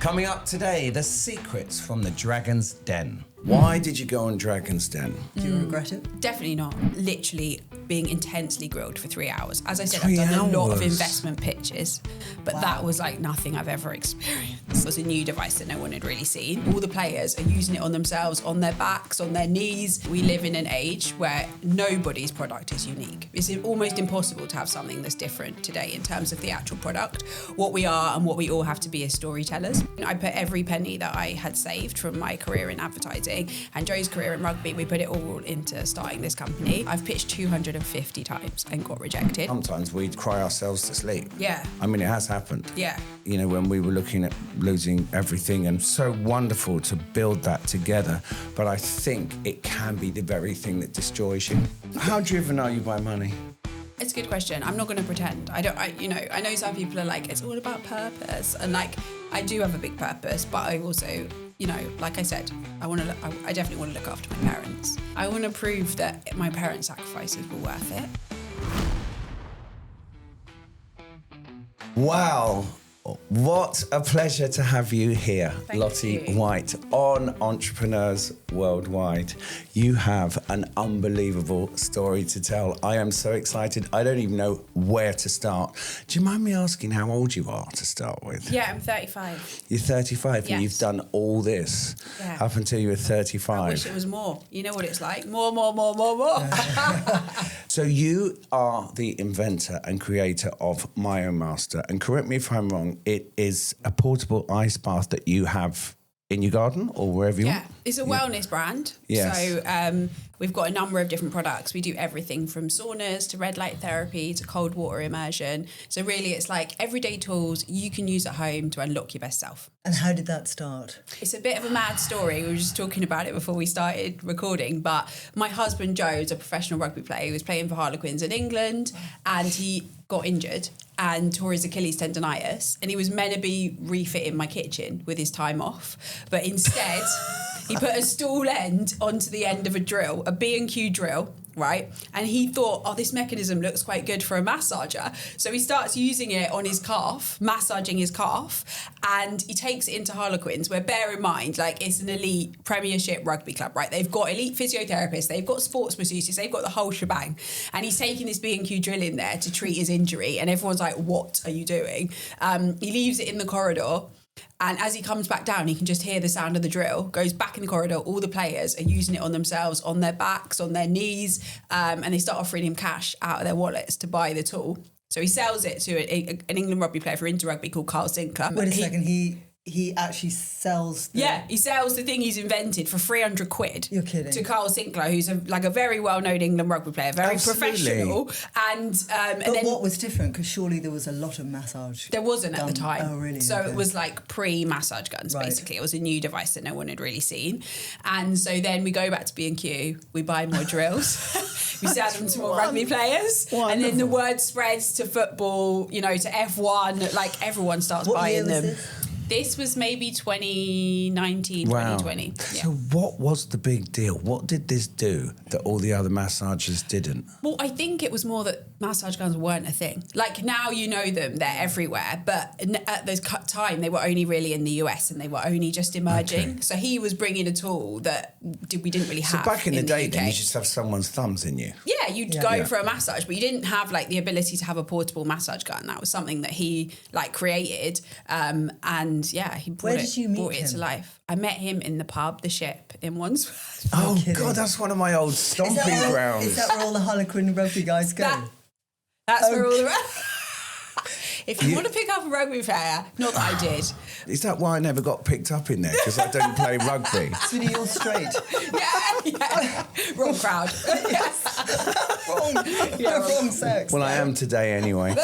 Coming up today, the secrets from the Dragon's Den. Why did you go on Dragon's Den? Do you regret it? Definitely not. Literally being intensely grilled for 3 hours. As I said, 3 I've done a lot of hours? investment pitches, but that was like nothing I've ever experienced. It was a new device that no one had really seen. All the players are using it on themselves, on their backs, on their knees. We live in an age where nobody's product is unique. It's almost impossible to have something that's different today in terms of the actual product. What we are and what we all have to be as storytellers. I put every penny that I had saved from my career in advertising and Joe's career in rugby, we put it all into starting this company. I've pitched 250 times and got rejected. Sometimes we'd cry ourselves to sleep. Yeah. I mean, it has happened. Yeah. You know, when we were looking at losing everything, and so wonderful to build that together. But I think it can be the very thing that destroys you. How driven are you by money? It's a good question. I'm not going to pretend. I know some people are like, it's all about purpose. And like, I do have a big purpose, but I also, like I said, I definitely want to look after my parents. I want to prove that my parents' sacrifices were worth it. Wow. What a pleasure to have you here, Thank Lottie you. Whyte, on Entrepreneurs Worldwide. You have an unbelievable story to tell. I am so excited. I don't even know where to start. Do you mind me asking how old you are to start with? Yeah, I'm 35. You're 35 and Yes. you've done all this up until you were 35. I wish it was more. You know what it's like? More. So you are the inventor and creator of MyoMaster. And correct me if I'm wrong, it is a portable ice bath that you have in your garden or wherever you Yeah, want? it's a wellness brand. Yes. So we've got a number of different products. We do everything from saunas to red light therapy to cold water immersion. So really it's like everyday tools you can use at home to unlock your best self. And how did that start? It's a bit of a mad story. We were just talking about it before we started recording. But my husband, Joe, is a professional rugby player. He was playing for Harlequins in England and he got injured and tore his Achilles tendonitis. And he was meant to be refitting my kitchen with his time off. But instead, he put a stool end onto the end of a drill, a B&Q drill, right? And he thought, oh, this mechanism looks quite good for a massager. So he starts using it on his calf, massaging his calf, and he takes it into Harlequins, where bear in mind, like it's an elite Premiership rugby club, right? They've got elite physiotherapists, they've got sports masseuses, they've got the whole shebang. And he's taking this B&Q drill in there to treat his injury. And everyone's like, what are you doing? He leaves it in the corridor. And as he comes back down, he can just hear the sound of the drill, goes back in the corridor. All the players are using it on themselves, on their backs, on their knees, and they start offering him cash out of their wallets to buy the tool. So he sells it to an England rugby player for Inter Rugby called Carl Sinclair. Wait a second, he actually sells the... Yeah, he sells the thing he's invented for 300 quid. You're kidding. To Carl Sinclair, who's a very well-known England rugby player, very Absolutely. professional. And But then what was different? Because surely there was a lot of massage. there wasn't at the done. time. Oh, really? So Okay. it was like pre-massage guns, Right. basically. It was a new device that no one had really seen. And so then we go back to B&Q, we buy more drills, we sell them to more rugby players, and then the word spreads to football, to F1, like everyone starts What buying year was them. this? This was maybe 2019, Wow. 2020. Yeah. So what was the big deal? What did this do that all the other massagers didn't? Well, I think it was more that massage guns weren't a thing. Like now you know them, they're everywhere. But at this time, they were only really in the US and they were only just emerging. Okay. So he was bringing a tool that we didn't really So have. back in the day, UK. then you just have someone's thumbs in you. Yeah, you'd go for a massage, but you didn't have like the ability to have a portable massage gun. That was something that he like created, and yeah, he brought Where did you meet brought it him? to life. I met him in the pub, the Ship in Wandsworth. Oh, kidding. God, that's one of my old stomping grounds. Is that where all the Harlequin rugby guys go? That's where all the... If you want to pick up a rugby player, not that I did. Is that why I never got picked up in there? Because I don't play rugby. Sweetie, you're straight. Yeah. Wrong crowd. Wrong sex. Well, I am today anyway.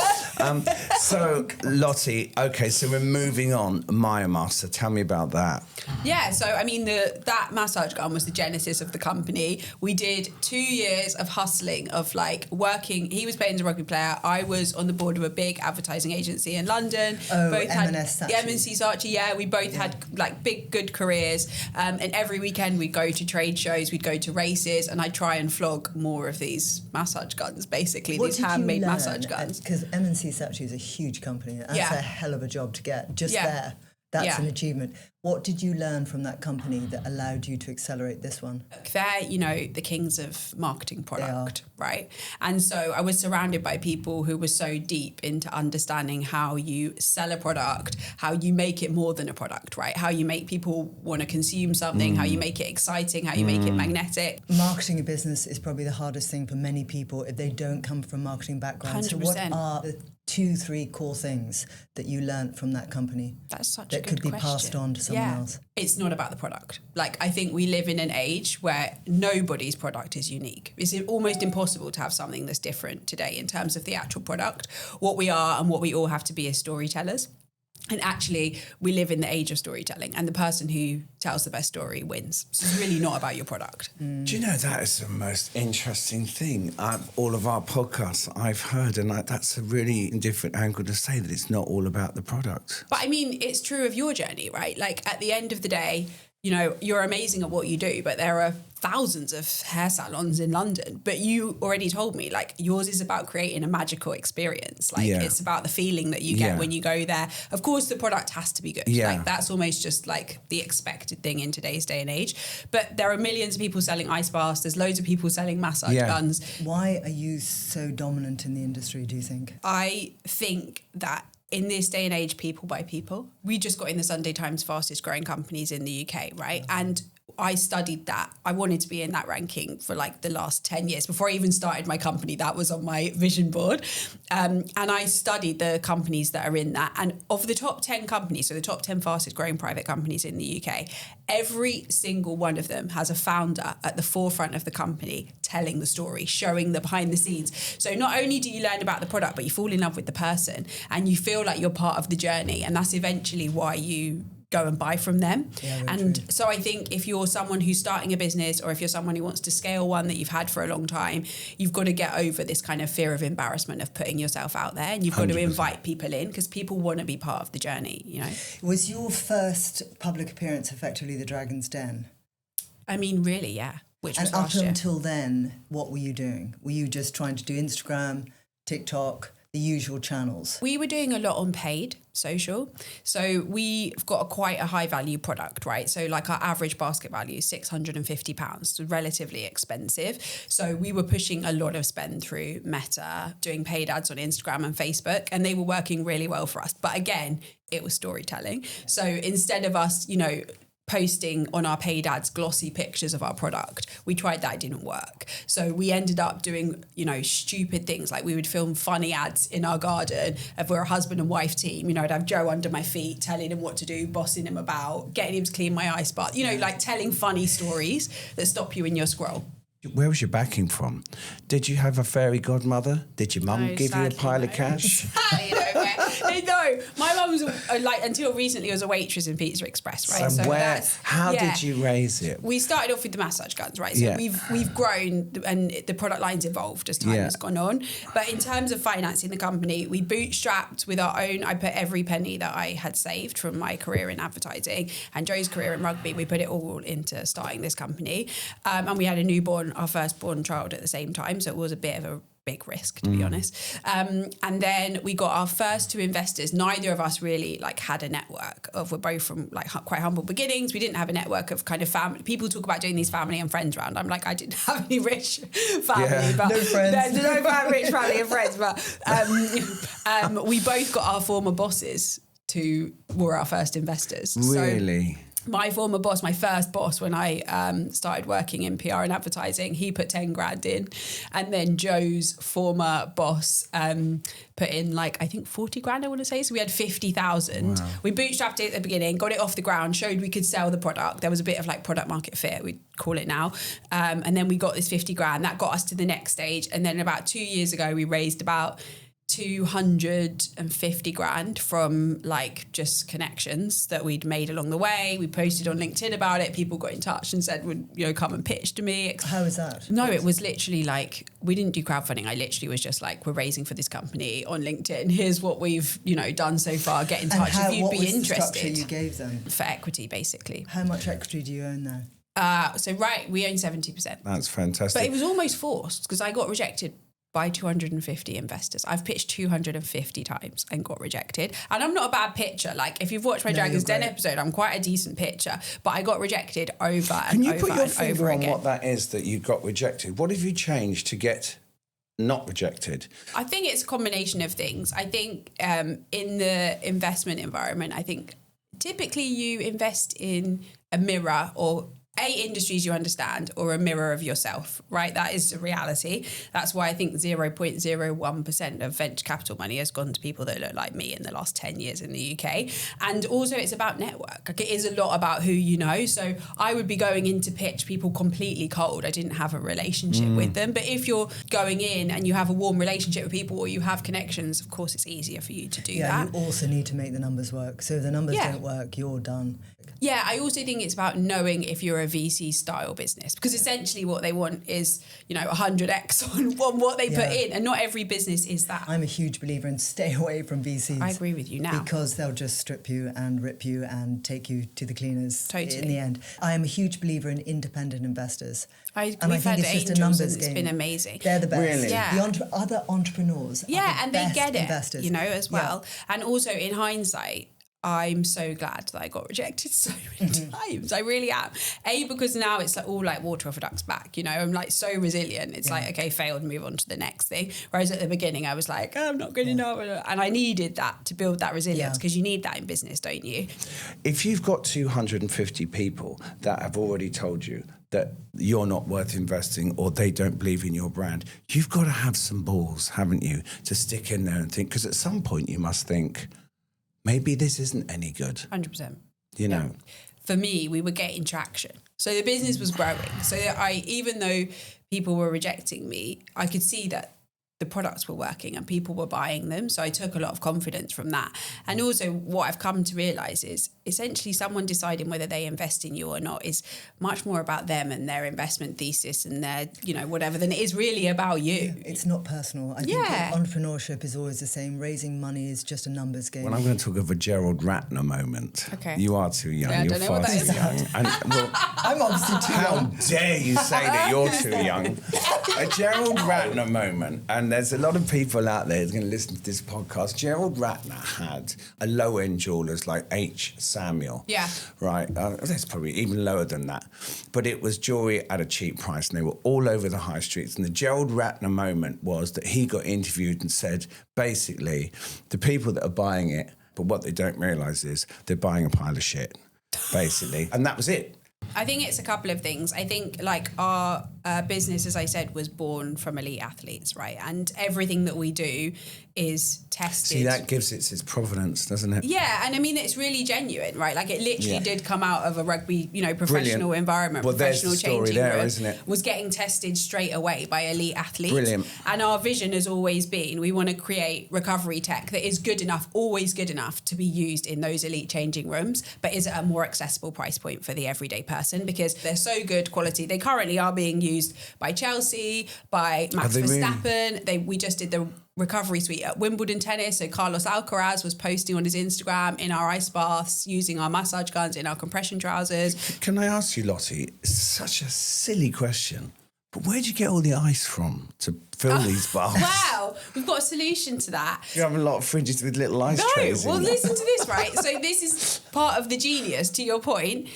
So, Lottie, okay, so we're moving on. MyoMaster, tell me about that. Yeah, so I mean, that massage gun was the genesis of the company. We did 2 years of hustling, of like working. He was playing as a rugby player. I was on the board of a big advertising agency in London. Oh, both M&S had Saatchi. M&C Saatchi, yeah. We both had like big, good careers. And every weekend we'd go to trade shows, we'd go to races, and I'd try and flog more of these massage guns, basically, these handmade massage guns. Because M&C Saatchi is a huge company. That's a hell of a job to get just there. That's an achievement. What did you learn from that company that allowed you to accelerate this one? They're, the kings of marketing product, right? And so I was surrounded by people who were so deep into understanding how you sell a product, how you make it more than a product, right? How you make people want to consume something, how you make it exciting, how you make it magnetic. Marketing a business is probably the hardest thing for many people if they don't come from marketing backgrounds. 100%. So what are the 2-3 core things that you learned from that company? That's such a good that could be question. passed on to someone else? It's not about the product. Like, I think we live in an age where nobody's product is unique. It's almost impossible to have something that's different today in terms of the actual product. What we are and what we all have to be is storytellers. And actually, we live in the age of storytelling, and the person who tells the best story wins. So it's really not about your product. Do you know, that is the most interesting thing. All of our podcasts I've heard, and that's a really different angle to say that it's not all about the product. But I mean, it's true of your journey, right? Like, at the end of the day, you're amazing at what you do, but there are thousands of hair salons in London. But you already told me, like, yours is about creating a magical experience. Like, it's about the feeling that you get when you go there. Of course, the product has to be good. Like, that's almost just like the expected thing in today's day and age. But there are millions of people selling ice baths. There's loads of people selling massage guns. Why are you so dominant in the industry, do you think? I think that in this day and age, people buy people. We just got in the Sunday Times fastest growing companies in the UK, right? And I studied that. I wanted to be in that ranking for like the last 10 years. Before I even started my company, that was on my vision board. And I studied the companies that are in that. And of the top 10 companies, so the top 10 fastest growing private companies in the UK, every single one of them has a founder at the forefront of the company telling the story, showing the behind the scenes. So not only do you learn about the product, but you fall in love with the person and you feel like you're part of the journey. And that's eventually why you go and buy from them. And so I think if you're someone who's starting a business, or if you're someone who wants to scale one that you've had for a long time, you've got to get over this kind of fear of embarrassment of putting yourself out there, and you've got 100%. To invite people in because people want to be part of the journey, Was your first public appearance effectively the Dragon's Den? I mean, really, yeah. Which was and last year. Until then, what were you doing? Were you just trying to do Instagram, TikTok, the usual channels? We were doing a lot on paid social. So we've got quite a high value product, right? So like our average basket value is £650, so relatively expensive. So we were pushing a lot of spend through Meta, doing paid ads on Instagram and Facebook, and they were working really well for us. But again, it was storytelling. So instead of us, posting on our paid ads glossy pictures of our product, we tried that, it didn't work. So we ended up doing, stupid things, like we would film funny ads in our garden if we're a husband and wife team. I'd have Joe under my feet, telling him what to do, bossing him about, getting him to clean my ice bath, like telling funny stories that stop you in your scroll. Where was your backing from? Did you have a fairy godmother? Did your mum give you a pile of cash? No, my mum was until recently was a waitress in Pizza Express, right? So how did you raise it? We started off with the massage guns, right? So we've grown and the product line's evolved as time has gone on. But in terms of financing the company, we bootstrapped with our own. I put every penny that I had saved from my career in advertising and Joe's career in rugby. We put it all into starting this company, and we had our firstborn child at the same time. So it was a bit of a big risk, to be honest. And then we got our first two investors. Neither of us really had a network we're both from quite humble beginnings. We didn't have a network of kind of family. People talk about doing these family and friends round. I'm like, I didn't have any rich family, but no friends. No rich family and friends. But we both got our former bosses were our first investors. Really? So, my former boss, my first boss, when I started working in PR and advertising, he put 10 grand in. And then Joe's former boss put in I think 40 grand, I want to say. So we had 50,000. Wow. We bootstrapped it at the beginning, got it off the ground, showed we could sell the product. There was a bit of product market fit, we call it now. And then we got this 50 grand. That got us to the next stage. And then about 2 years ago, we raised about 250 grand from just connections that we'd made along the way. We posted on LinkedIn about it. People got in touch and said, would come and pitch to me. How was that? No, it was literally we didn't do crowdfunding. I literally was just we're raising for this company on LinkedIn. Here's what we've done so far. Get in touch if you'd be interested. What was the structure you gave them? For equity, basically. How much equity do you own now? We own 70%. That's fantastic. But it was almost forced because I got rejected by 250 investors. I've pitched 250 times and got rejected. And I'm not a bad pitcher. Like, if you've watched my Dragon's Den episode, I'm quite a decent pitcher, but I got rejected over and over and over again. Can you put your finger on what that is that you got rejected? What have you changed to get not rejected? I think it's a combination of things. I think in the investment environment, I think typically you invest in a mirror or industries you understand or a mirror of yourself, right? That is the reality. That's why I think 0.01% of venture capital money has gone to people that look like me in the last 10 years in the UK. And also it's about network. Like, it is a lot about who you know. So I would be going in to pitch people completely cold. I didn't have a relationship with them. But if you're going in and you have a warm relationship with people or you have connections, of course it's easier for you to do that. Yeah, you also need to make the numbers work. So if the numbers don't work, you're done. Yeah, I also think it's about knowing if you're a VC style business, because essentially what they want is, 100x on what they put in, and not every business is that. I'm a huge believer in stay away from VCs. I agree with you now. Because they'll just strip you and rip you and take you to the cleaners Totally. in the end. I am a huge believer in independent investors. We've had the Angels and it's been amazing. They're the best. Really? Yeah. The other entrepreneurs are the and they best get it, investors. as well. Yeah. And also in hindsight, I'm so glad that I got rejected so many times. I really am. Because now it's like all like water off a duck's back, I'm like so resilient. It's like, okay, failed, move on to the next thing. Whereas at the beginning I was like, I'm not good enough. And I needed that to build that resilience, because you need that in business, don't you? If you've got 250 people that have already told you that you're not worth investing or they don't believe in your brand, you've got to have some balls, haven't you, to stick in there and think, because at some point you must think, maybe this isn't any good. 100%. You know. For me, we were getting traction. So the business was growing. So even though people were rejecting me, I could see that the products were working and people were buying them. So I took a lot of confidence from that. And also what I've come to realise is essentially someone deciding whether they invest in you or not is much more about them and their investment thesis and their, whatever, than it is really about you. Yeah, it's not personal. I think entrepreneurship is always the same. Raising money is just a numbers game. Well, I'm going to talk of a Gerald Ratner moment. Okay. You are too young. Yeah, you're far too young. And, I'm obviously too how young. dare you say that you're too young? A Gerald Ratner moment. And there's a lot of people out there who's going to listen to this podcast. Gerald Ratner had a low-end jewellers like H. Samuel. Yeah. Right. That's probably even lower than that. But it was jewellery at a cheap price, and they were all over the high streets. And the Gerald Ratner moment was that he got interviewed and said, basically, the people that are buying it, but what they don't realise is they're buying a pile of shit, basically. And that was it. I think it's a couple of things. I think like our business, as I said, was born from elite athletes, right? And everything that we do is tested. See, that gives it its provenance, doesn't it? Yeah, and I mean, it's really genuine, right? Like it literally did come out of a rugby, professional environment, well, professional there's the story changing there, room, isn't it? was getting tested straight away by elite athletes. Brilliant. And our vision has always been, we want to create recovery tech that is good enough, always good enough to be used in those elite changing rooms, but is at a more accessible price point for the everyday person, because they're so good quality. They currently are being used by Chelsea, by Max Verstappen. We just did the recovery suite at Wimbledon tennis. So Carlos Alcaraz was posting on his Instagram in our ice baths, using our massage guns in our compression trousers. Can I ask you, Lottie, it's such a silly question, but where'd you get all the ice from to fill these baths? Wow, we've got a solution to that. You have a lot of fridges with little ice trays in well, them. listen to this, right? So this is part of the genius, to your point.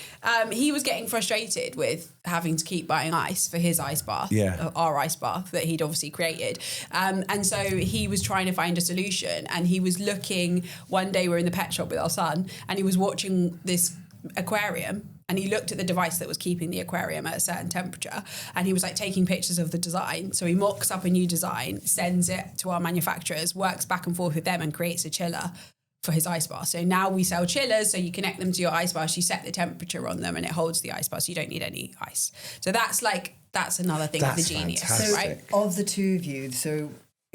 He was getting frustrated with having to keep buying ice for his ice bath, our ice bath that he'd obviously created. And so he was trying to find a solution, and he was looking, one day we were in the pet shop with our son, and he was watching this aquarium, and he looked at the device that was keeping the aquarium at a certain temperature, and he was like taking pictures of the design. So he mocks up a new design, sends it to our manufacturers, works back and forth with them, and creates a chiller for his ice bath. So now we sell chillers, so you connect them to your ice bath, you set the temperature on them, and it holds the ice bath, so you don't need any ice. So that's another thing of the genius, fantastic. right? Of the two of you, so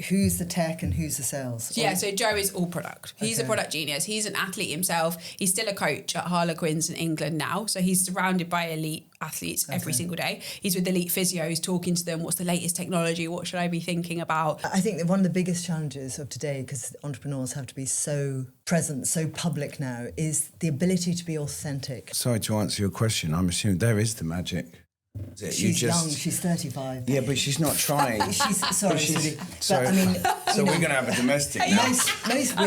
who's the tech and who's the sales? Yeah, so Joe is all product. He's a product genius. He's an athlete himself. He's still a coach at Harlequins in England now. So he's surrounded by elite athletes every single day. He's with elite physios, talking to them. What's the latest technology? What should I be thinking about? I think that one of the biggest challenges of today, because entrepreneurs have to be so present, so public now, is the ability to be authentic. Sorry to answer your question. I'm assuming there is the magic. She's young. She's 35. Yeah, but she's not trying. Sorry. But I mean, so we're going to have a domestic now. Most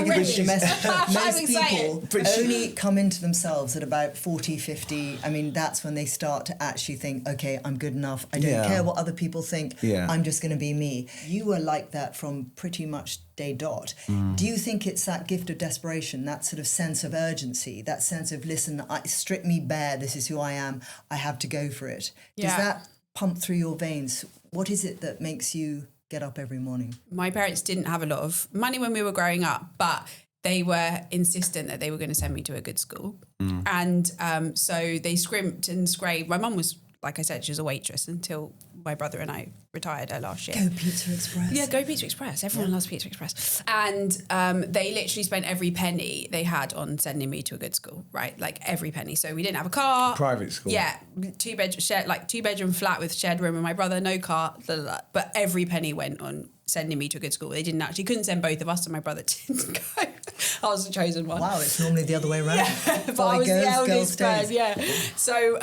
people only come into themselves at about 40, 50. I mean, that's when they start to actually think, okay, I'm good enough. I don't care what other people think. Yeah. I'm just going to be me. You were like that from pretty much day dot. Do you think it's that gift of desperation, that sort of sense of urgency, that sense of, listen, strip me bare, this is who I am, I have to go for it? Does that pump through your veins? What is it that makes you get up every morning? My parents didn't have a lot of money when we were growing up, but they were insistent that they were going to send me to a good school. And so they scrimped and scraped. My mum was, like I said, she was a waitress until my brother and I retired her last year. Go Pizza Express. Yeah, go Pizza Express. Everyone loves Pizza Express. And they literally spent every penny they had on sending me to a good school, right? Like every penny. So we didn't have a car. Private school. Yeah, two bedroom flat with shared room with my brother, no car, blah, blah, blah. But every penny went on sending me to a good school. They couldn't send both of us, and my brother didn't go. I was the chosen one. Wow, it's normally the other way around. Yeah, but I was the eldest bird, yeah. So,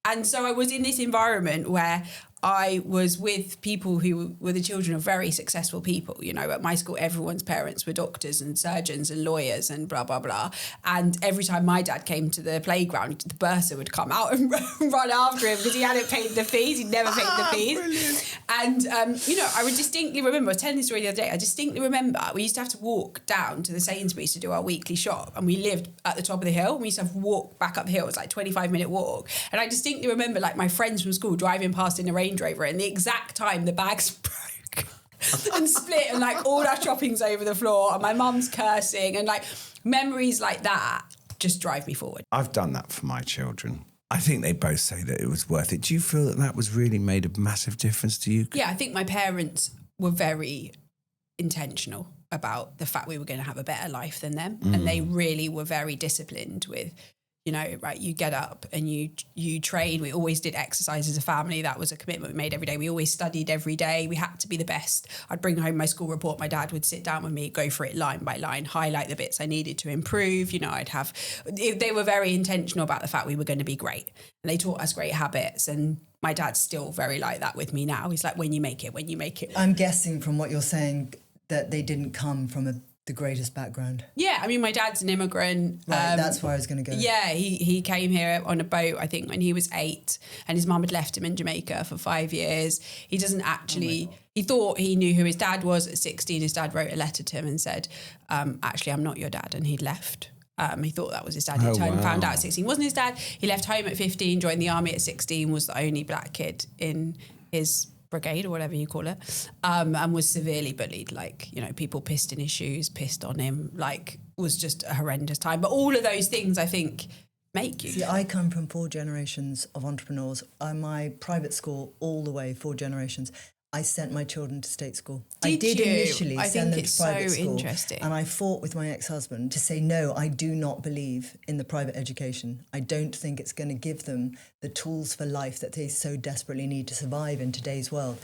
and so I was in this environment where I was with people who were the children of very successful people. You know, at my school, everyone's parents were doctors and surgeons and lawyers and blah, blah, blah. And every time my dad came to the playground, the bursar would come out and run after him because he hadn't paid the fees. He'd never paid the fees. Brilliant. And, you know, I would distinctly remember, I was telling this story the other day, I distinctly remember we used to have to walk down to the Sainsbury's to do our weekly shop. And we lived at the top of the hill. We used to have to walk back up the hill. It was like a 25-minute walk. And I distinctly remember like my friends from school driving past in a Range Rover, and the exact time the bags broke and split, and like all our shopping's over the floor, and my mum's cursing, and like memories like that just drive me forward. I've done that for my children. I think they both say that it was worth it. Do you feel that that was really made a massive difference to you? Yeah, I think my parents were very intentional about the fact we were going to have a better life than them, and they really were very disciplined with, you know, right, you get up and you train. We always did exercise as a family. That was a commitment we made every day. We always studied every day. We had to be the best. I'd bring home my school report. My dad would sit down with me, go for it line by line, highlight the bits I needed to improve. You know, they were very intentional about the fact we were going to be great. And they taught us great habits. And my dad's still very like that with me now. He's like, when you make it. I'm guessing from what you're saying that they didn't come from the greatest background. Yeah, I mean, my dad's an immigrant. Right, that's where I was going to go. Yeah, he came here on a boat, I think, when he was 8, and his mum had left him in Jamaica for 5 years. He doesn't actually... he thought he knew who his dad was at 16. His dad wrote a letter to him and said, actually, I'm not your dad, and he'd left. He thought that was his dad. He found out at 16 wasn't his dad. He left home at 15, joined the army at 16, was the only black kid in his brigade or whatever you call it, and was severely bullied. Like, you know, people pissed in his shoes, pissed on him, like, was just a horrendous time. But all of those things, I think, make you. See, I come from 4 generations of entrepreneurs. My private school, all the way, 4 generations. I sent my children to state school. I did initially send them to private school. Interesting. And I fought with my ex-husband to say, no, I do not believe in the private education. I don't think it's going to give them the tools for life that they so desperately need to survive in today's world.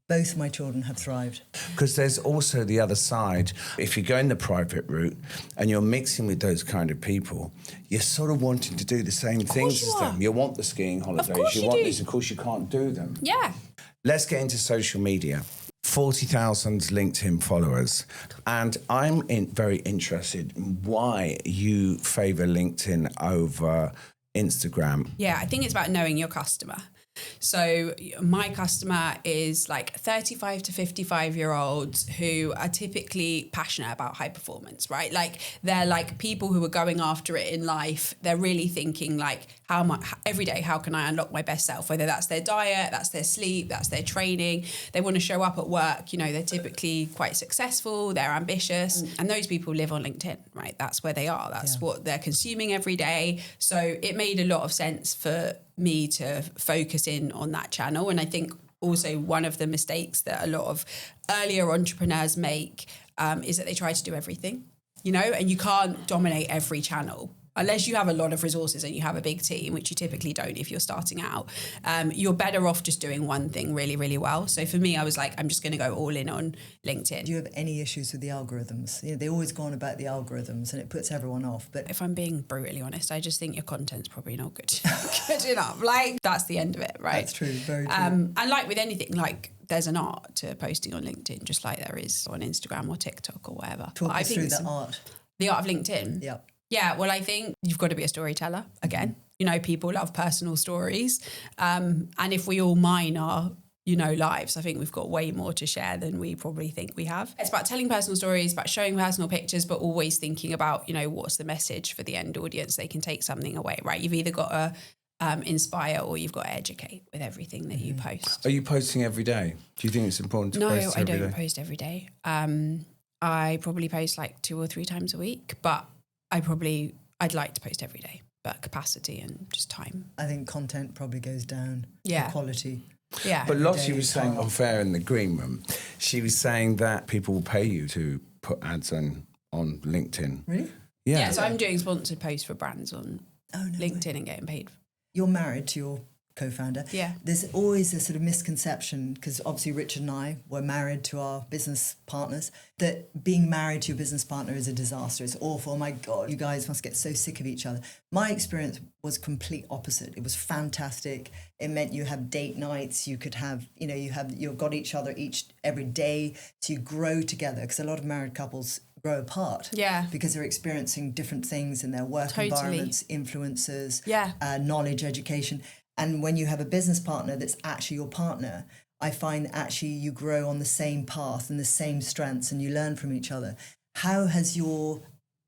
Both my children have thrived. Because there's also the other side. If you're going the private route and you're mixing with those kind of people, you're sort of wanting to do the same things as them. You want the skiing holidays. You want this. Of course, you can't do them. Yeah. Let's get into social media. 40,000 LinkedIn followers. And I'm very interested in why you favour LinkedIn over Instagram. Yeah, I think it's about knowing your customer. So my customer is like 35 to 55-year-olds who are typically passionate about high performance, right? Like, they're like people who are going after it in life. They're really thinking like, every day, how can I unlock my best self? Whether that's their diet, that's their sleep, that's their training. They want to show up at work. You know, they're typically quite successful. They're ambitious. And those people live on LinkedIn, right? That's where they are. That's what they're consuming every day. So it made a lot of sense for me to focus in on that channel. And I think also one of the mistakes that a lot of earlier entrepreneurs make is that they try to do everything, you know, and you can't dominate every channel. unless you have a lot of resources and you have a big team, which you typically don't if you're starting out, you're better off just doing one thing really, really well. So for me, I was like, I'm just going to go all in on LinkedIn. Do you have any issues with the algorithms? They always go on about the algorithms and it puts everyone off. But if I'm being brutally honest, I just think your content's probably not good enough. Like, that's the end of it, right? That's true, very true. And like with anything, like there's an art to posting on LinkedIn, just like there is on Instagram or TikTok or whatever. Talk us through the art. The art of LinkedIn? Yep. Yeah, well, I think you've got to be a storyteller again. People love personal stories. And if we all mine our, lives, I think we've got way more to share than we probably think we have. It's about telling personal stories, about showing personal pictures, but always thinking about, what's the message for the end audience. They can take something away, right? You've either got to inspire or you've got to educate with everything that you post. Are you posting every day? Do you think it's important to post every day? No, I don't post every day. I probably post like 2 or 3 times a week, but I'd like to post every day, but capacity and just time. I think content probably goes down. Yeah. The quality. Yeah. But Lottie was saying on Fair in the Green Room, she was saying that people will pay you to put ads on LinkedIn. Really? Yeah, so I'm doing sponsored posts for brands on LinkedIn way. And getting paid. You're married to your co-founder. Yeah. There's always a sort of misconception, because obviously Richard and I were married to our business partners, that being married to your business partner is a disaster. It's awful. Oh my God, you guys must get so sick of each other. My experience was complete opposite. It was fantastic. It meant you have date nights. You could have, you've got each other every day. So you grow together, because a lot of married couples grow apart. Yeah. Because they're experiencing different things in their work environments, influences, knowledge, education. And when you have a business partner that's actually your partner, I find that actually you grow on the same path and the same strengths and you learn from each other. How has your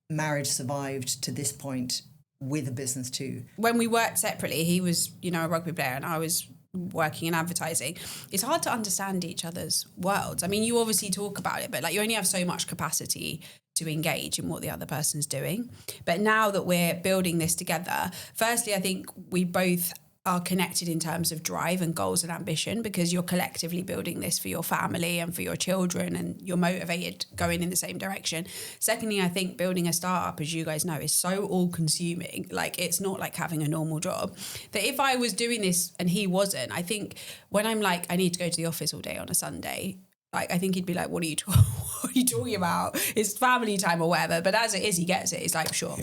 marriage survived to this point with a business too? When we worked separately, he was, a rugby player and I was working in advertising. It's hard to understand each other's worlds. I mean, you obviously talk about it, but like you only have so much capacity to engage in what the other person's doing. But now that we're building this together, firstly, I think we both are connected in terms of drive and goals and ambition, because you're collectively building this for your family and for your children and you're motivated going in the same direction. Secondly, I think building a startup, as you guys know, is so all consuming. Like, it's not like having a normal job, that if I was doing this and he wasn't, I think when I'm like, I need to go to the office all day on a Sunday, like, I think he'd be like, what are you talking about? It's family time or whatever. But as it is, he gets it. He's like, sure,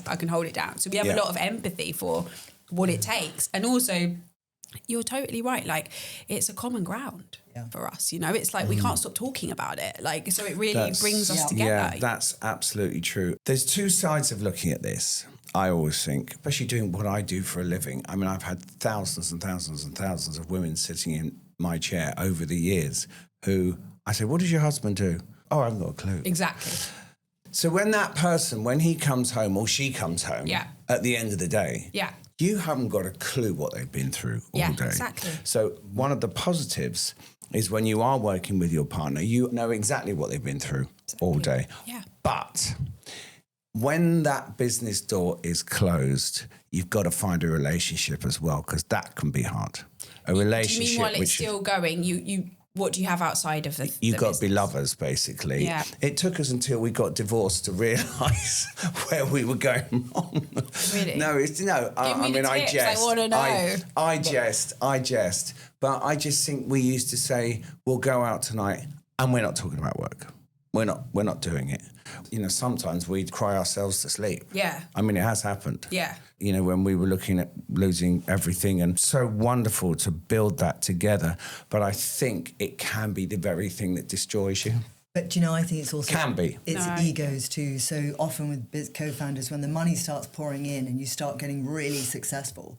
I can hold it down. So we have a lot of empathy for what it takes. And also, you're totally right. Like, it's a common ground for us. It's like we can't stop talking about it. Like, so it really brings us together. Yeah, that's absolutely true. There's 2 sides of looking at this. I always think, especially doing what I do for a living. I mean, I've had thousands and thousands and thousands of women sitting in my chair over the years who I say, what does your husband do? Oh, I haven't got a clue. Exactly. So when that person, when he comes home or she comes home at the end of the day, you haven't got a clue what they've been through all day. Exactly. So one of the positives is when you are working with your partner, you know exactly what they've been through all day. Yeah. But when that business door is closed, you've got to find a relationship as well, because that can be hard. A relationship. Do you mean while it's still going, you what do you have outside of the You've got business? to be lovers, basically. Yeah. It took us until we got divorced to realise where we were going wrong. Really? No, I mean, I jest. I want to know. I jest. But I just think we used to say, we'll go out tonight and we're not talking about work. We're not doing it. Sometimes we'd cry ourselves to sleep. Yeah. I mean, it has happened. Yeah. When we were looking at losing everything, and so wonderful to build that together. But I think it can be the very thing that destroys you. But I think it's also... Can be. It's egos too. So often with co-founders, when the money starts pouring in and you start getting really successful,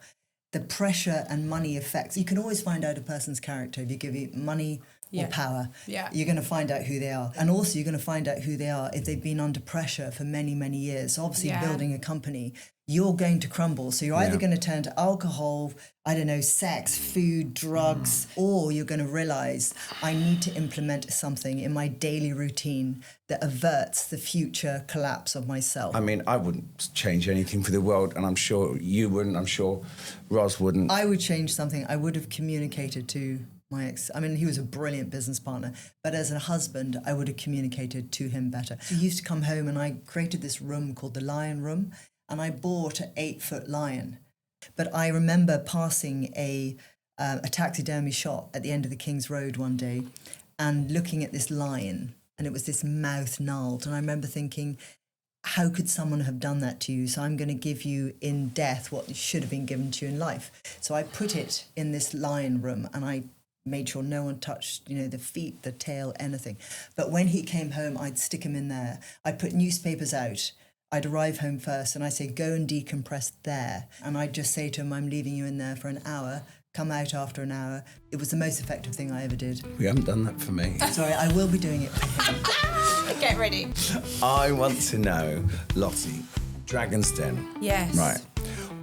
the pressure and money effects, you can always find out a person's character if you give it money or power. Yeah. You're going to find out who they are. And also you're going to find out who they are if they've been under pressure for many, many years. So obviously building a company, you're going to crumble. So you're either going to turn to alcohol, sex, food, drugs, or you're going to realize I need to implement something in my daily routine that averts the future collapse of myself. I mean, I wouldn't change anything for the world, and I'm sure you wouldn't. I'm sure Roz wouldn't. I would change something. I would have communicated to my ex. I mean, he was a brilliant business partner, but as a husband, I would have communicated to him better. He used to come home and I created this room called the Lion Room. and I bought an 8-foot lion. But I remember passing a taxidermy shop at the end of the King's Road one day and looking at this lion, and it was this mouth gnarled. And I remember thinking, how could someone have done that to you? So I'm going to give you in death what should have been given to you in life. So I put it in this lion room, and I made sure no one touched, the feet, the tail, anything. But when he came home, I'd stick him in there. I'd put newspapers out. I'd arrive home first, and I'd say, go and decompress there. And I'd just say to him, I'm leaving you in there for an hour. Come out after an hour. It was the most effective thing I ever did. We haven't done that for me. Sorry, I will be doing it for him. Get ready. I want to know, Lottie, Dragon's Den. Yes. Right.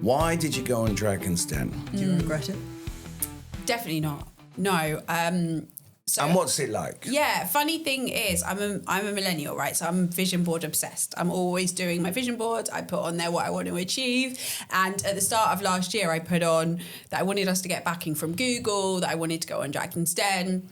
Why did you go on Dragon's Den? Do you regret it? Definitely not. No. So, And what's it like? Yeah, funny thing is, I'm a millennial, right? So I'm vision board obsessed. I'm always doing my vision boards. I put on there what I want to achieve. And at the start of last year, I put on that I wanted us to get backing from Google, that I wanted to go on Dragon's Den.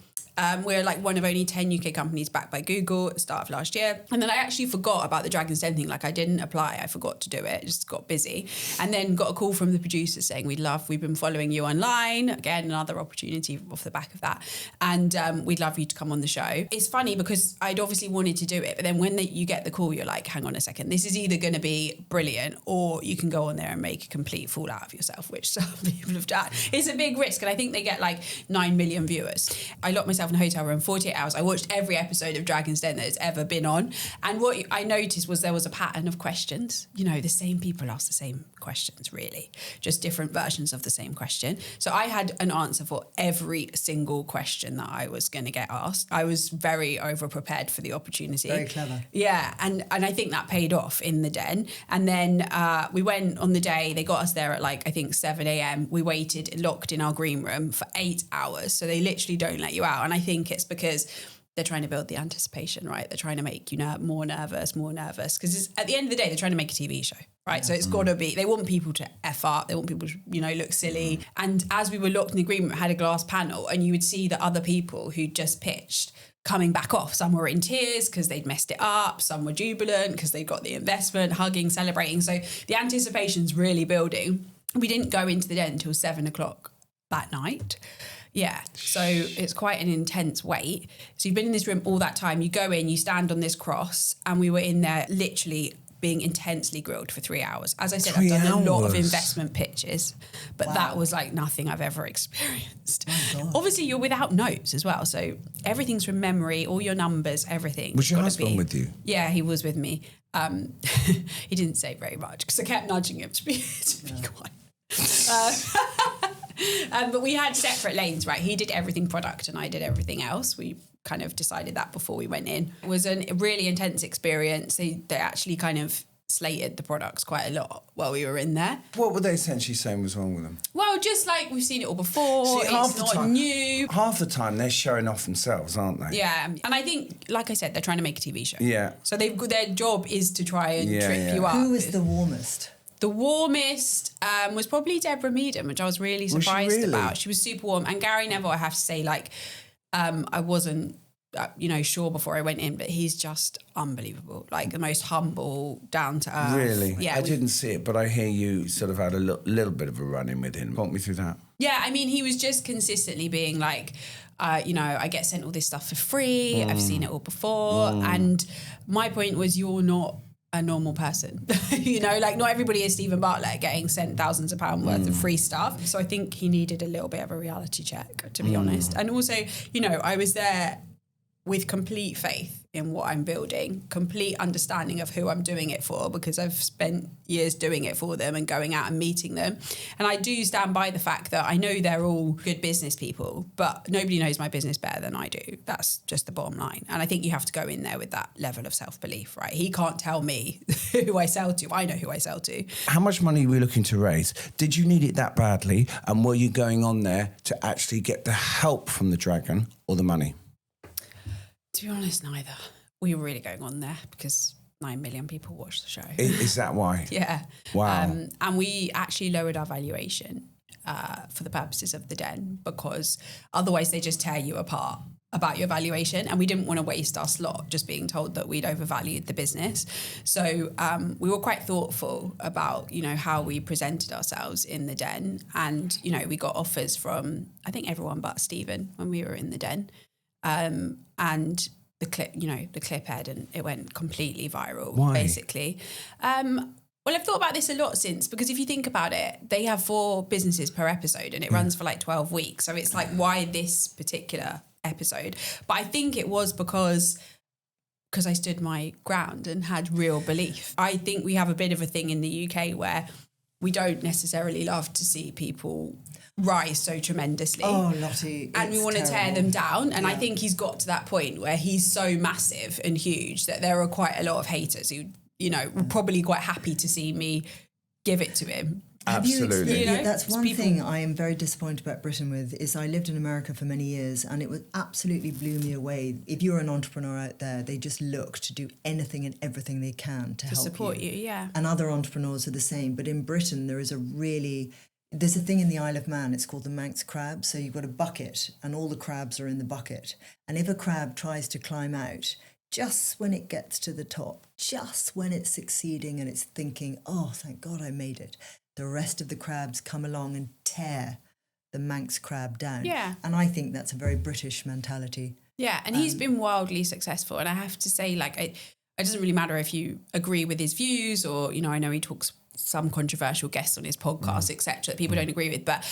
We're like one of only 10 UK companies backed by Google at the start of last year. And then I actually forgot about the Dragon's Den thing. Like I didn't apply. I forgot to do it. It just got busy. And then got a call from the producer saying, we've been following you online. Again, another opportunity off the back of that. And we'd love you to come on the show. It's funny because I'd obviously wanted to do it. But then when you get the call, you're like, hang on a second. This is either going to be brilliant or you can go on there and make a complete fool out of yourself, which some people have done. It's a big risk. And I think they get like 9 million viewers. I locked myself in a hotel room 48 hours. I watched every episode of Dragon's Den that has ever been on, and what I noticed was there was a pattern of questions. The same people ask the same questions, really, just different versions of the same question. So I had an answer for every single question that I was going to get asked. I was very over prepared for the opportunity. Very clever. Yeah, and I think that paid off in the den. And then we went on the day. They got us there at I think 7 a.m. We waited locked in our green room for 8 hours. So they literally don't let you out. And I think it's because they're trying to build the anticipation, right? They're trying to make you more nervous. Because at the end of the day, they're trying to make a TV show, right? Yeah. So it's got to be, they want people to F up. They want people to, look silly. And as we were locked in the agreement, we had a glass panel and you would see the other people who just pitched coming back off. Some were in tears because they'd messed it up. Some were jubilant because they got the investment, hugging, celebrating. So the anticipation's really building. We didn't go into the den until 7 o'clock that night. Yeah, so it's quite an intense wait. So you've been in this room all that time. You go in, you stand on this cross, and we were in there literally being intensely grilled for 3 hours. As I said, I've done a lot of investment pitches, but that was like nothing I've ever experienced. Oh, obviously, you're without notes as well, so everything's from memory, all your numbers, everything. Was your husband with you? Yeah, he was with me. He didn't say very much because I kept nudging him to be quiet. But we had separate lanes, right? He did everything product and I did everything else. We kind of decided that before we went in. It was a really intense experience. They actually kind of slated the products quite a lot while we were in there. What were they essentially saying was wrong with them? Well, just like we've seen it all before. See, it's not new. Half the time they're showing off themselves, aren't they? Yeah. And I think, like I said, they're trying to make a TV show. Yeah. So their job is to try and trip you up. Who was the warmest? The warmest was probably Deborah Meadham, which I was really surprised about. She was super warm. And Gary Neville, I have to say, I wasn't, sure before I went in, but he's just unbelievable. Like the most humble, down to earth. Really? Yeah, I didn't see it, but I hear you sort of had a little bit of a run-in with him. Walk me through that. Yeah, I mean, he was just consistently being like, I get sent all this stuff for free. I've seen it all before. And my point was, you're not a normal person. Not everybody is Stephen Bartlett getting sent thousands of pounds worth of free stuff. So I think he needed a little bit of a reality check, to be honest. And also, I was there with complete faith in what I'm building, complete understanding of who I'm doing it for, because I've spent years doing it for them and going out and meeting them. And I do stand by the fact that I know they're all good business people, but nobody knows my business better than I do. That's just the bottom line. And I think you have to go in there with that level of self-belief, right? He can't tell me who I sell to. I know who I sell to. How much money were you looking to raise? Did you need it that badly? And were you going on there to actually get the help from the dragon or the money? To be honest, neither. We were really going on there because 9 million people watched the show. Is that why? Yeah. Wow. And we actually lowered our valuation for the purposes of the den, because otherwise they just tear you apart. about your valuation, and we didn't want to waste our slot just being told that we'd overvalued the business. So we were quite thoughtful about, you know, how we presented ourselves in the den. And, you know, we got offers from, I think, everyone but Stephen when we were in the den. And the clip aired and it went completely viral. Why? Basically. Well, I've thought about this a lot since, because if you think about it, they have 4 businesses per episode and it runs for like 12 weeks. So it's like, why this particular episode? But I think it was because I stood my ground and had real belief. I think we have a bit of a thing in the UK where we don't necessarily love to see people rise so tremendously. Oh, Lottie, and we want to tear them down. And I think he's got to that point where he's so massive and huge that there are quite a lot of haters who, you know, were probably quite happy to see me give it to him. Absolutely. You know, that's one people... thing I am very disappointed about Britain with, is I lived in America for many years and it was absolutely blew me away. If you're an entrepreneur out there, they just look to do anything and everything they can to help support you. Yeah. And other entrepreneurs are the same. But in Britain, there's a thing in the Isle of Man, it's called the Manx crab. So you've got a bucket and all the crabs are in the bucket. And if a crab tries to climb out, just when it gets to the top, just when it's succeeding and it's thinking, oh, thank God I made it, the rest of the crabs come along and tear the Manx crab down. Yeah. And I think that's a very British mentality. Yeah, and he's been wildly successful. And I have to say, like, it doesn't really matter if you agree with his views or, you know, I know he talks some controversial guests on his podcast, etc., that people don't agree with. But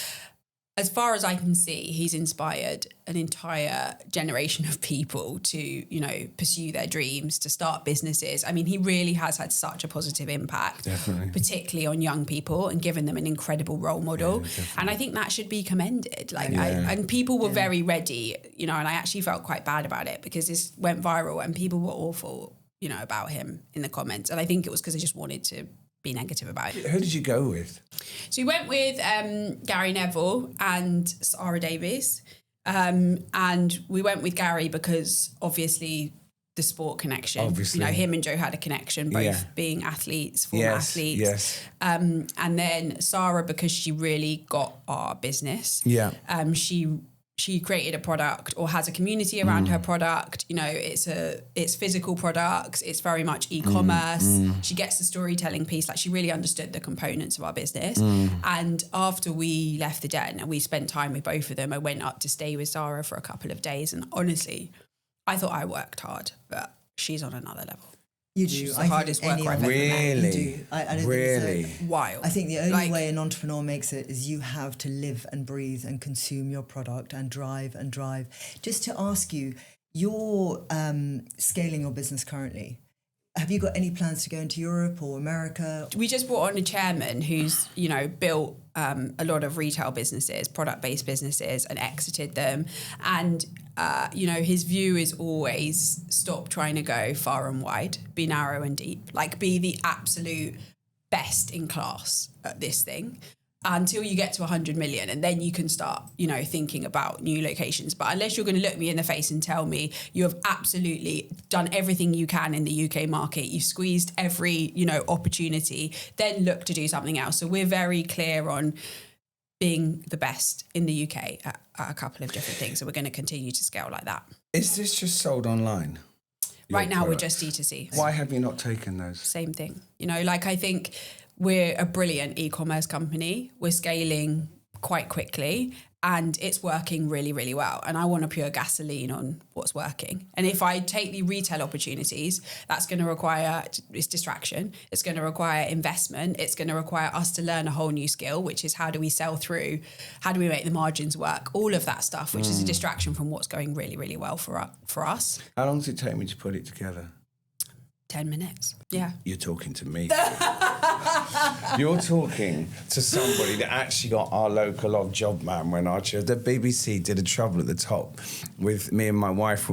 as far as I can see, he's inspired an entire generation of people to, you know, pursue their dreams, to start businesses. I mean, he really has had such a positive impact, Definitely. particularly on young people, and given them an incredible role model. Yeah, and I think that should be commended. Like, and people were very ready, you know, and I actually felt quite bad about it because this went viral and people were awful, you know, about him in the comments. And I think it was because they just wanted to be negative about it. Who did you go with? So we went with Gary Neville and Sarah Davies. And we went with Gary because obviously the sport connection. Obviously. You know, him and Joe had a connection, both being athletes, former athletes. Yes. And then Sarah, because she really got our business. Yeah. She created a product or has a community around her product. You know, it's physical products. It's very much e-commerce. She gets the storytelling piece. Like, she really understood the components of our business. And after we left the den and we spent time with both of them, I went up to stay with Sarah for a couple of days. And honestly, I thought I worked hard, but she's on another level. You do. She's the hardest worker I've ever met. Really? You do. I don't Really? think so. Wild. I think the only way an entrepreneur makes it is you have to live and breathe and consume your product and drive and drive. Just to ask you, you're scaling your business currently. Have you got any plans to go into Europe or America? We just brought on a chairman who's, you know, built a lot of retail businesses, product-based businesses, and exited them. And, you know, his view is always stop trying to go far and wide, be narrow and deep, like be the absolute best in class at this thing until you get to 100 million. And then you can start, you know, thinking about new locations. But unless you're going to look me in the face and tell me you have absolutely done everything you can in the UK market, you've squeezed every, you know, opportunity, then look to do something else. So we're very clear on being the best in the UK at a couple of different things. So we're going to continue to scale like that. Is this just sold online? Right now, we're just D2C. Why have you not taken those? Same thing. You know, like, I think we're a brilliant e-commerce company. We're scaling quite quickly and it's working really, really well. And I want to pour gasoline on what's working. And if I take the retail opportunities, that's going to require, it's distraction. It's going to require investment. It's going to require us to learn a whole new skill, which is how do we sell through? How do we make the margins work? All of that stuff, which is a distraction from what's going really, really well for us. How long does it take me to put it together? 10 minutes. Yeah. You're talking to me. You're talking to somebody that actually got our local odd job man when the BBC did a Trouble at the Top with me and my wife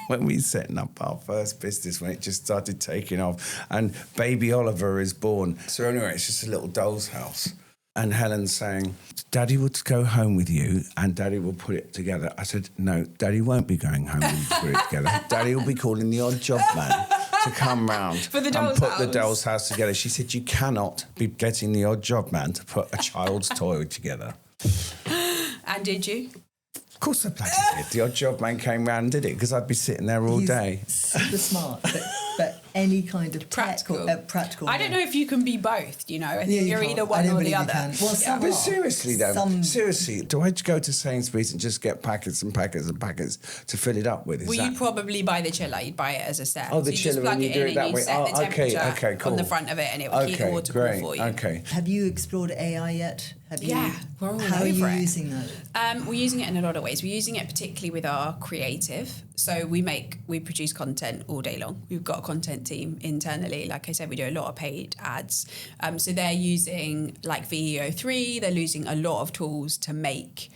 when we setting up our first business, when it just started taking off. And baby Oliver is born. So anyway, it's just a little doll's house. And Helen's saying, Daddy would go home with you and Daddy will put it together. I said, no, Daddy won't be going home with you to put it together. Daddy will be calling the odd job man to come round for the and put the doll's house together. She said, you cannot be getting the odd job man to put a child's toy together. And did you? Of course I bloody did. The odd job man came round and did it because I'd be sitting there all day. Super smart, but any kind of Practical. practical. I don't know if you can be both, you know. I think you're can't. either I one don't or believe the you other. can. Well, some But are. seriously though, Some- seriously, do I go to Sainsbury's and just get packets and packets and packets to fill it up with? Is Well, that... you'd probably buy the chiller. You'd buy it as a set. Oh, the so you just chiller, plug and you it do in it that and way. you set the Oh, okay, temperature cool. on the front of it, and it will keep the water cool for you. Okay. Have you explored AI yet? Have you? Yeah, we're all How are you over it. using that? We're using it in a lot of ways. We're using it particularly with our creative. So we produce content all day long. We've got a content team internally. Like I said, we do a lot of paid ads. So they're using like VEO3. They're using a lot of tools to make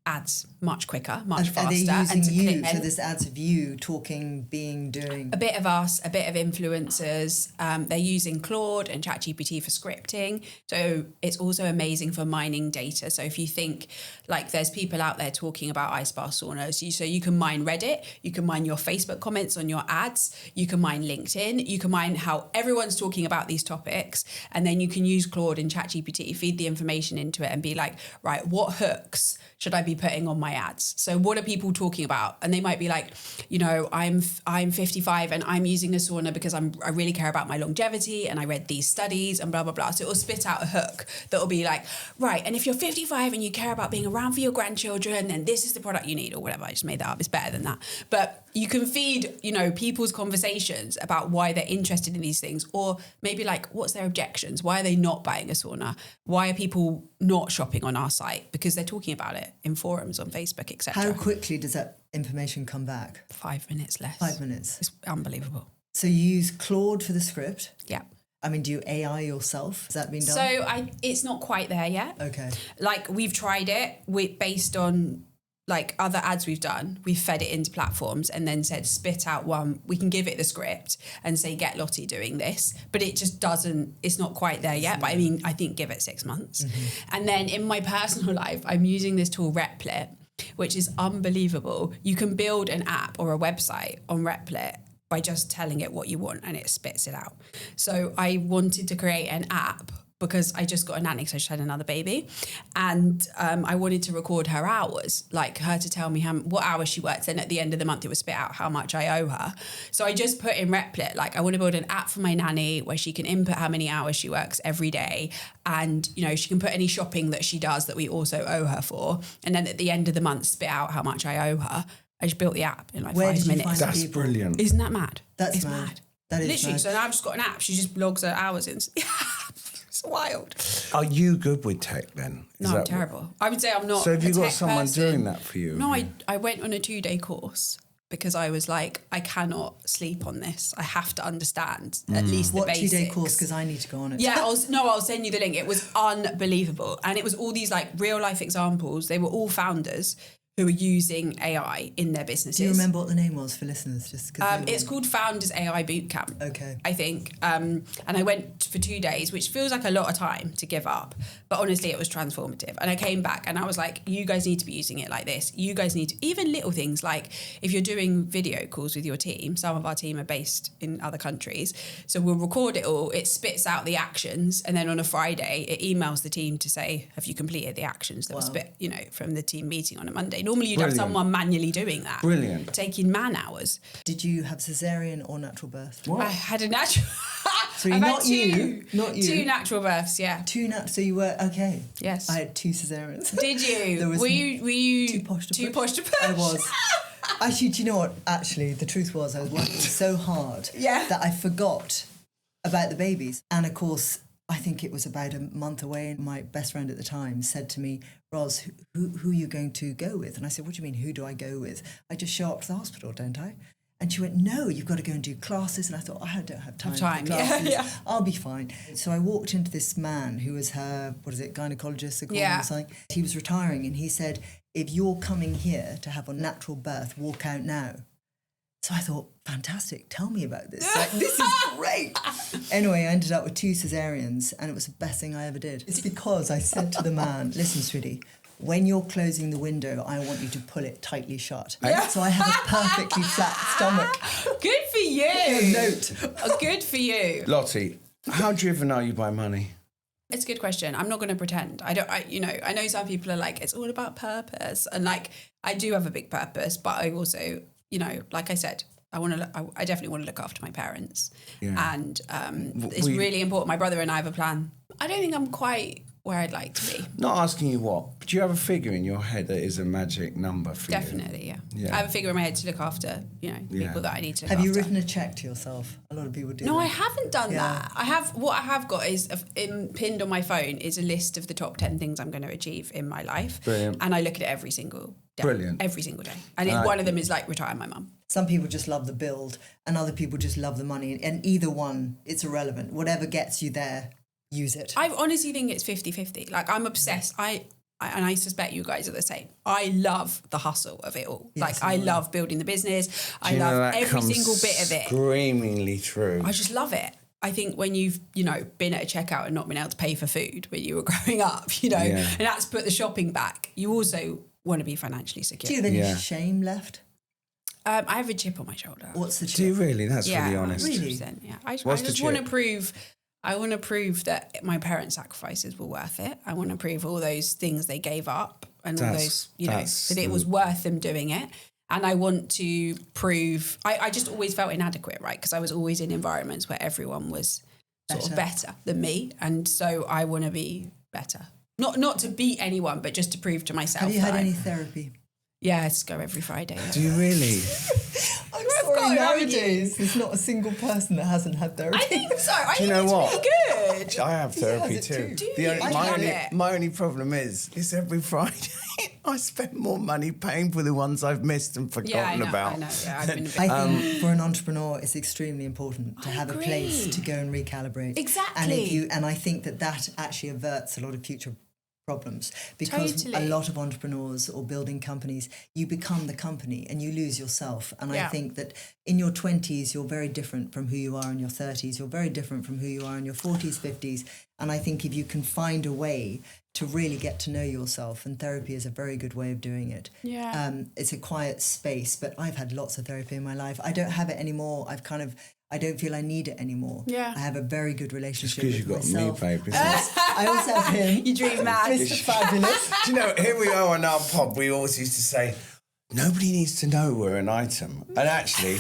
ads much quicker, much faster. Are they using to you? click- So there's ads of you talking, being, doing. a bit of us, a bit of influencers. They're using Claude and ChatGPT for scripting. So it's also amazing for mining data. So if you think like there's people out there talking about ice bath saunas, so you can mine Reddit, you can mine your Facebook comments on your ads, you can mine LinkedIn, you can mine how everyone's talking about these topics. And then you can use Claude and ChatGPT, feed the information into it and be like, right, what hooks should I be putting on my ads? So what are people talking about? And they might be like, you know, I'm 55 and I'm using a sauna because I really care about my longevity and I read these studies and blah, blah, blah. So it will spit out a hook that will be like, right, and if you're 55 and you care about being around for your grandchildren, then this is the product you need or whatever. I just made that up. It's better than that. But you can feed, you know, people's conversations about why they're interested in these things, or maybe like, what's their objections? Why are they not buying a sauna? Why are people not shopping on our site? Because they're talking about it in forums on Facebook, etc. How quickly does that information come back? 5 minutes less. 5 minutes. It's unbelievable. So you use Claude for the script. Yeah. I mean, do you AI yourself? Has that been done? So it's not quite there yet. Okay. Like we've tried it based on like other ads we've done. We've fed it into platforms and then said, spit out one. We can give it the script and say, get Lottie doing this. But it just doesn't, it's not quite there yet. But I mean, I think give it 6 months. Mm-hmm. And then in my personal life, I'm using this tool Replit, which is unbelievable. You can build an app or a website on Replit by just telling it what you want and it spits it out. So I wanted to create an app because I just got a nanny, so I just had another baby. And I wanted to record her hours, like her to tell me what hours she works. And at the end of the month, it would spit out how much I owe her. So I just put in Replit, like I want to build an app for my nanny where she can input how many hours she works every day. And, you know, she can put any shopping that she does that we also owe her for. And then at the end of the month, spit out how much I owe her. I just built the app in like Where 5 did you minutes. find That's people? brilliant. Isn't that mad? That's mad. That is Literally, mad. so now I've just got an app. She just logs her hours in. It's wild. Are you good with tech then? Is No, I'm that terrible. I would say I'm not. So have you a got tech someone person. doing that for you? No, I went on a 2-day course because I was like, I cannot sleep on this. I have to understand at least the What basics. 2-day course? Because I need to go on it. Yeah, I'll send you the link. It was unbelievable. And it was all these like real life examples. They were all founders who are using AI in their businesses. Do you remember what the name was for listeners? Just 'cause It's called Founders AI Bootcamp. Okay. I think. And I went for 2 days, which feels like a lot of time to give up. But honestly, it was transformative. And I came back and I was like, you guys need to be using it like this. You guys need to, even little things like if you're doing video calls with your team, some of our team are based in other countries. So we'll record it all. It spits out the actions. And then on a Friday, it emails the team to say, have you completed the actions that were spit, you know, from the team meeting on a Monday. Normally you'd Brilliant. have someone manually doing that. Brilliant. Taking man hours. Did you have cesarean or natural birth? What? I had a natural. So I've not had you, not you. 2 natural births, yeah. So you were okay. Yes. I had 2 cesareans. Did you? There was were you too posh to too push. posh to push? I was. Actually, do you know what? Actually, the truth was I was working so hard Yeah. that I forgot about the babies. And of course, I think it was about a month away, and my best friend at the time said to me, Ros, who are you going to go with? And I said, what do you mean, who do I go with? I just show up to the hospital, don't I? And she went, no, you've got to go and do classes. And I thought, I don't have time for classes. Yeah. I'll be fine. So I walked into this man who was her, gynecologist they call him Yeah. or something. He was retiring and he said, if you're coming here to have a natural birth, walk out now. So I thought, fantastic, tell me about this. Like, this is great. Anyway, I ended up with 2 cesareans and it was the best thing I ever did. It's because I said to the man, listen, sweetie, when you're closing the window, I want you to pull it tightly shut. Yeah. So I have a perfectly flat stomach. Good for you. Note. Good for you. Lottie, how driven are you by money? It's a good question. I'm not going to pretend. I know some people are like, it's all about purpose. And like, I do have a big purpose, but I also, like I said, I definitely want to look after my parents. Yeah. And it's really important. My brother and I have a plan. I don't think I'm quite where I'd like to be. Not asking you what, but do you have a figure in your head that is a magic number for you? Definitely, yeah. I have a figure in my head to look after, people that I need to look after. Have you written a after. check to yourself? A lot of people do. No, I haven't done that. What I have got is pinned on my phone is a list of the top 10 things I'm going to achieve in my life. Brilliant. And I look at it every single day. Brilliant. Every single day. And one of them is like retire my mum. Some people just love the build and other people just love the money. And either one, it's irrelevant. Whatever gets you there, use it. I honestly think it's 50-50. Like, I'm obsessed. And I suspect you guys are the same. I love the hustle of it all. Yes, I love building the business. I love every single bit of it. Screamingly true. I just love it. I think when you've, been at a checkout and not been able to pay for food when you were growing up, and that's put the shopping back, you also want to be financially secure. Do you have any shame left? I have a chip on my shoulder. What's the chip? Do you really? That's really honest. Really? Yeah. I just want to prove... I want to prove that my parents' sacrifices were worth it. I want to prove all those things they gave up and all those, that it was worth them doing it. And I want to prove, I just always felt inadequate, right? Because I was always in environments where everyone was sort of better than me. And so I want to be better. Not to beat anyone, but just to prove to myself. Have you had any therapy? Yeah, I just go every Friday. Do you really? I'm sorry, nowadays there's not a single person that hasn't had therapy. I think so. I think it's what? really good. I have therapy too. Do you? My only problem is every Friday I spend more money paying for the ones I've missed and forgotten about. I know. Yeah, I've been I think for an entrepreneur, it's extremely important to have a place to go and recalibrate. Exactly. And I think that actually averts a lot of future problems, because a lot of entrepreneurs or building companies, you become the company and you lose yourself. And I think that in your 20s, you're very different from who you are in your 30s. You're very different from who you are in your 40s, 50s. And I think if you can find a way to really get to know yourself, and therapy is a very good way of doing it. Yeah. It's a quiet space, but I've had lots of therapy in my life. I don't have it anymore. I don't feel I need it anymore. Yeah. I have a very good relationship because with you've got myself. me, baby. I also have him. You dream mad. Mr. Fabulous. Do you know, here we are on our pod, we always used to say, nobody needs to know we're an item. And actually,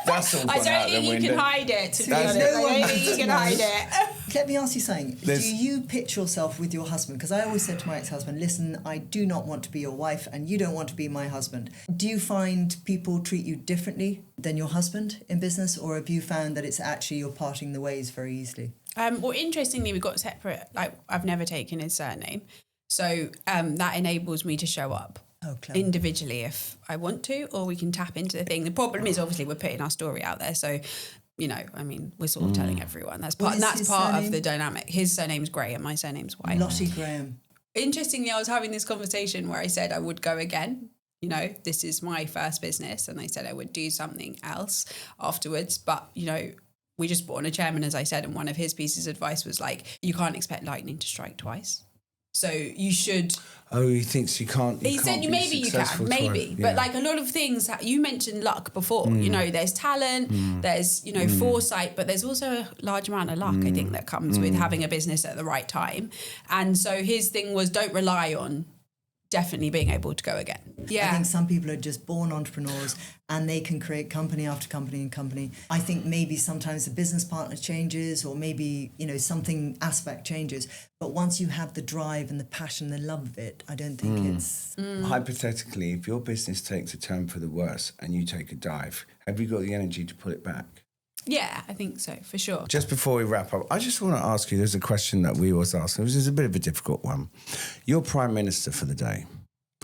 that's all gone out the window. I don't think you can hide it, to be honest. No one I don't think you can hide it. Let me ask you something. Do you pitch yourself with your husband? Because I always said to my ex-husband, listen, I do not want to be your wife and you don't want to be my husband. Do you find people treat you differently than your husband in business, or have you found that it's actually you're parting the ways very easily? Well, interestingly, we got separate. Like, I've never taken his surname. So that enables me to show up individually if I want to, or we can tap into the thing. The problem is, obviously, we're putting our story out there. So, we're sort of telling everyone. That's part of the dynamic. His surname's Graham, my surname's White. Lottie Graham. Interestingly, I was having this conversation where I said I would go again. This is my first business. And I said I would do something else afterwards. But, we just brought on a chairman, as I said, and one of his pieces of advice was like, you can't expect lightning to strike twice. So you should... Oh, he thinks you can't. He said maybe you can, maybe. Yeah. But like a lot of things, you mentioned luck before. There's talent, there's, foresight, but there's also a large amount of luck, I think, that comes with having a business at the right time. And so his thing was, don't rely on definitely being able to go again. Yeah. I think some people are just born entrepreneurs and they can create company after company and company. I think maybe sometimes the business partner changes, or maybe, something aspect changes. But once you have the drive and the passion, the love of it, I don't think it's... Hypothetically, if your business takes a turn for the worse and you take a dive, have you got the energy to pull it back? Yeah, I think so, for sure. Just before we wrap up, I just want to ask you, there's a question that we always ask, which is a bit of a difficult one. You're Prime Minister for the day.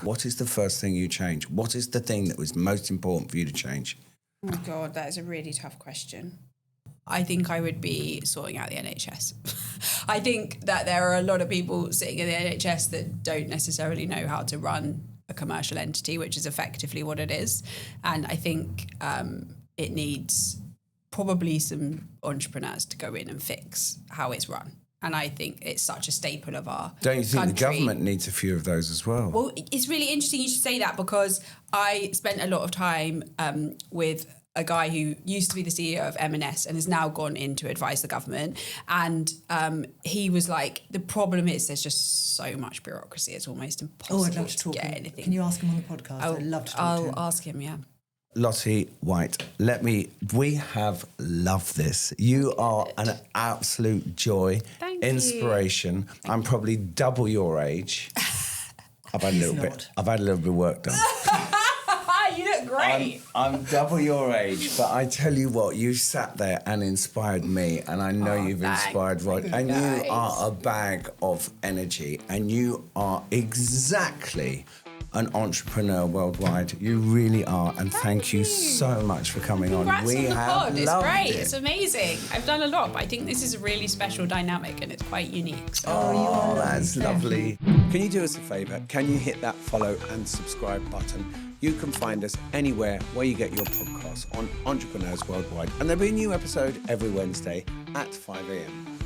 What is the first thing you change? What is the thing that was most important for you to change? Oh, my God, that is a really tough question. I think I would be sorting out the NHS. I think that there are a lot of people sitting in the NHS that don't necessarily know how to run a commercial entity, which is effectively what it is. And I think it needs probably some entrepreneurs to go in and fix how it's run. And I think it's such a staple of our Don't you think country. the government needs a few of those as well? Well, it's really interesting you should say that, because I spent a lot of time with a guy who used to be the CEO of M&S and has now gone in to advise the government. And he was like, the problem is there's just so much bureaucracy. It's almost impossible I'd love to talk get to him. anything. Can you ask him on the podcast? I'd love to talk to him. I'll ask him, yeah. Lottie Whyte, we have loved this. You are an absolute joy, Thank inspiration. I'm probably double your age. I've had a little bit of work done. You look great. I'm double your age, but I tell you what, you sat there and inspired me, and I know you've inspired Rod. And you are a bag of energy, and you are exactly an entrepreneur worldwide. You really are, and thank you so much for coming Congrats on. We on the have pod. It's loved great. it. It's amazing. I've done a lot, but I think this is a really special dynamic and it's quite unique. So. Oh, that's lovely. Can you do us a favour? Can you hit that follow and subscribe button? You can find us anywhere where you get your podcasts on Entrepreneurs Worldwide. And there'll be a new episode every Wednesday at 5 a.m.